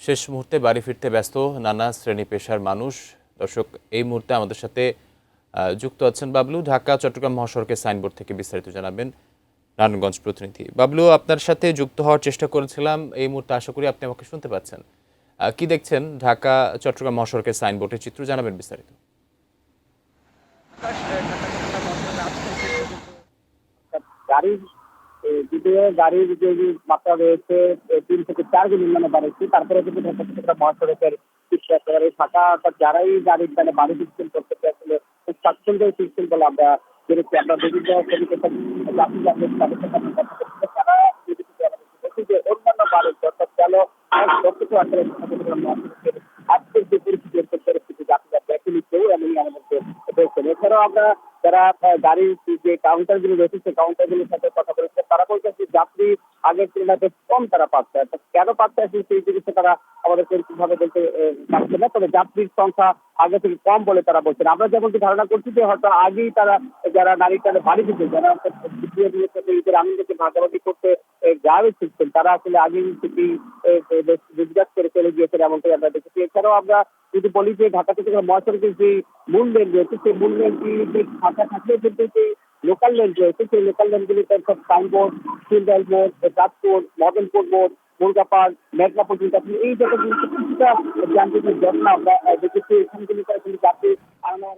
শেষ মুহূর্তে বাড়ি ফিরতে ব্যস্ত নানা শ্রেণী পেশার মানুষ। দর্শক, এই মুহূর্তে আমাদের সাথে যুক্ত আছেন বাবলু। ঢাকা চট্টগ্রাম মহাসড়কের সাইনবোর্ড থেকে বিস্তারিত জানাবেন নারায়ণগঞ্জ প্রতিনিধি বাবলু। আপনার সাথে যুক্ত হওয়ার চেষ্টা করেছিলাম, এই মুহূর্তে আশা করি আপনি আমাকে শুনতে পাচ্ছেন। কি দেখছেন ঢাকা চট্টগ্রাম মহাসড়কের সাইনবোর্ডের চিত্র, জানাবেন বিস্তারিত। গাড়ির গাড়ির যে মাত্রা রয়েছে 3 থেকে 4 গুণ উন্নয়ন বাড়ছে। তারপরে কিন্তু ঢাকা চট্টগ্রাম মহাসড়কের একেবারে ফাঁকা, অর্থাৎ যারাই গাড়ির বাড়ি সিস্টেম করতে আসলে খুব স্বাচ্ছন্দ্য সিস্টেম বলে আমরা দেখেছি। আমরা বিভিন্ন শ্রমিকের সাথে জাতি জানবেন, তাদের সাথে আমরা কথা বলছি। তারা দেখি যে অন্যান্য বাড়ির অর্থাৎ গেল যতটুকু আসলে ঢাকা চট্টগ্রাম মহাসড়কের আজকের যে পরিস্থিতি জাতি জাতি এখনই কেউ এমনই আমাদেরকে বলছেন। এছাড়াও আমরা যারা গাড়ির যে কাউন্টার গুলো রয়েছে সেই কাউন্টার গুলোর সাথে কথা বলেছে, তারা বলছে যে যাত্রী আগের তুলনায় কম তারা পাচ্ছে। অর্থাৎ কেন পাচ্ছে আসলে সেই জিনিসটা তারা আমাদেরকে ঠিকভাবে বলতে পারছে না, তবে যাত্রীর সংখ্যা আগে থেকে কম বলে তারা বলছেন। আমরা যেমনটি ধারণা করছি যে হয়তো আগেই তারা যারা নারী তারা বাড়ি দিতে, যারা সাথে ঈদের আনন্দকে ভাগাভাগি করতে গ্রামে ফিরছেন, তারা আসলে আগেই থেকেই রোজগার করে চলে গিয়েছেন, এমনটাই আমরা দেখেছি। এছাড়াও আমরা যদি বলি যে ঢাকা থেকে মহাসড়কের যে মূল লেন রয়েছে সেই মূল লেনটি যে ফাঁকা থাকলেও কিন্তু যে লোকাল লেন রয়েছে সেই লোকাল লেনগুলিতে সব সাইনবোর্ড, সিন্ডাল মোড়, চাঁদপুর, মদনপুর মোড়, মুরগাপাড়, মেঘনা পর্যন্ত এই জায়গাগুলিতে কিছুটা যানজটের জন্য আমরা দেখেছি। এখানগুলিতে যাত্রী আনানোর